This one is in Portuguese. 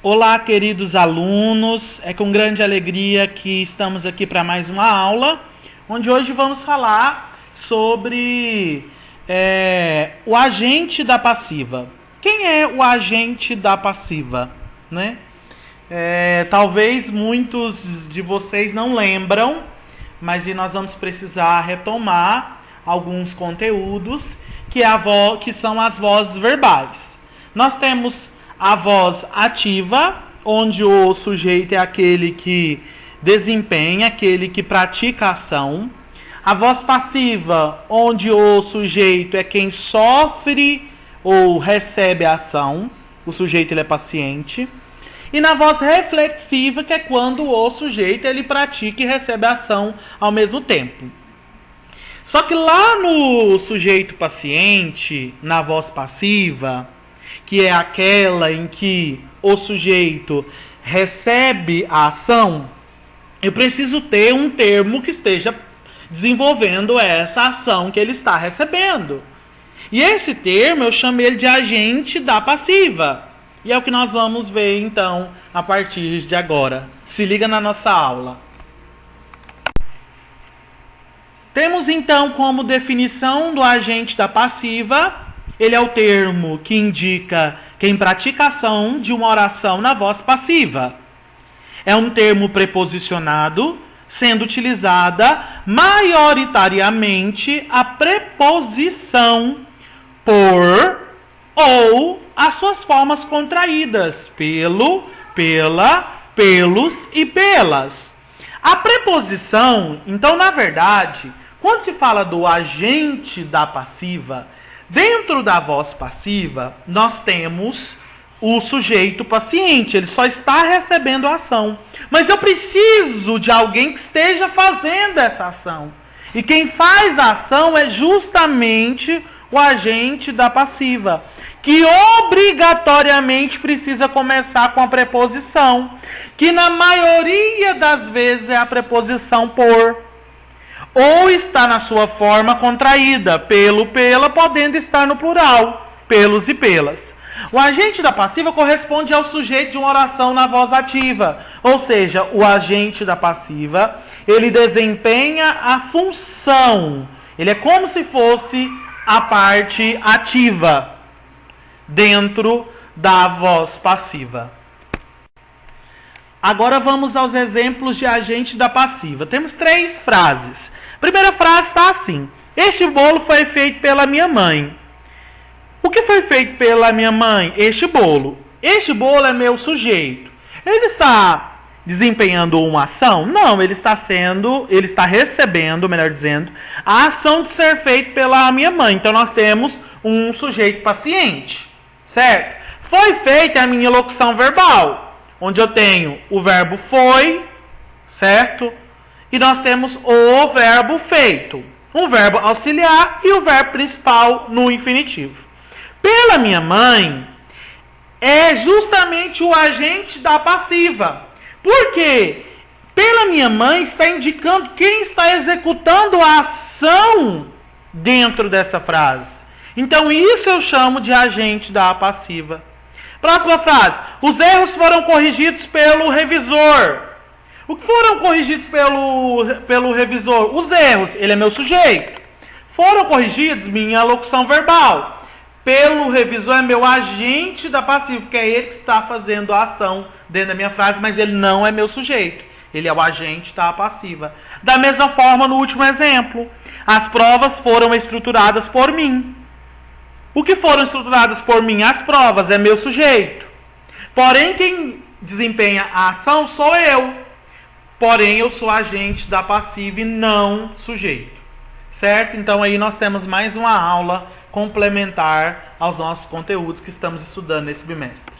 Olá, queridos alunos, é com grande alegria que estamos aqui para mais uma aula, onde hoje vamos falar sobre o agente da passiva. Quem é o agente da passiva, né? Talvez muitos de vocês não lembram, mas nós vamos precisar retomar alguns conteúdos que são as vozes verbais. Nós temos a voz ativa, onde o sujeito é aquele que desempenha, aquele que pratica a ação. A voz passiva, onde o sujeito é quem sofre ou recebe a ação. O sujeito ele é paciente. E na voz reflexiva, que é quando o sujeito ele pratica e recebe a ação ao mesmo tempo. Só que lá no sujeito paciente, na voz passiva, que é aquela em que o sujeito recebe a ação, eu preciso ter um termo que esteja desenvolvendo essa ação que ele está recebendo. E esse termo eu chamei ele de agente da passiva. E é o que nós vamos ver então a partir de agora. Se liga na nossa aula. Temos então como definição do agente da passiva: ele é o termo que indica quem pratica a ação de uma oração na voz passiva. É um termo preposicionado, sendo utilizada maioritariamente a preposição por ou as suas formas contraídas, pelo, pela, pelos e pelas. A preposição, então, na verdade, quando se fala do agente da passiva, dentro da voz passiva, nós temos o sujeito paciente, ele só está recebendo a ação. Mas eu preciso de alguém que esteja fazendo essa ação. E quem faz a ação é justamente o agente da passiva, que obrigatoriamente precisa começar com a preposição, que na maioria das vezes é a preposição por, ou está na sua forma contraída, pelo, pela, podendo estar no plural, pelos e pelas. O agente da passiva corresponde ao sujeito de uma oração na voz ativa, ou seja, o agente da passiva, ele desempenha a função, ele é como se fosse a parte ativa dentro da voz passiva. Agora vamos aos exemplos de agente da passiva. Temos 3 frases. A primeira frase está assim: este bolo foi feito pela minha mãe. O que foi feito pela minha mãe? Este bolo. Este bolo é meu sujeito. Ele está desempenhando uma ação? Não, ele está recebendo, melhor dizendo, a ação de ser feito pela minha mãe. Então nós temos um sujeito paciente, certo? Foi feita a minha locução verbal, onde eu tenho o verbo foi, certo? E nós temos o verbo feito, um verbo auxiliar e o verbo principal no infinitivo. Pela minha mãe é justamente o agente da passiva. Porque pela minha mãe está indicando quem está executando a ação dentro dessa frase. Então isso eu chamo de agente da passiva. Próxima frase: os erros foram corrigidos pelo revisor. O que foram corrigidos pelo revisor? Os erros, ele é meu sujeito. Foram corrigidos, minha locução verbal. Pelo revisor é meu agente da passiva, porque é ele que está fazendo a ação dentro da minha frase, mas ele não é meu sujeito. Ele é o agente da passiva. Da mesma forma, no último exemplo, as provas foram estruturadas por mim. O que foram estruturadas por mim? As provas, é meu sujeito. Porém, quem desempenha a ação sou eu. Porém, eu sou agente da passiva e não sujeito. Certo? Então aí nós temos mais uma aula complementar aos nossos conteúdos que estamos estudando nesse bimestre.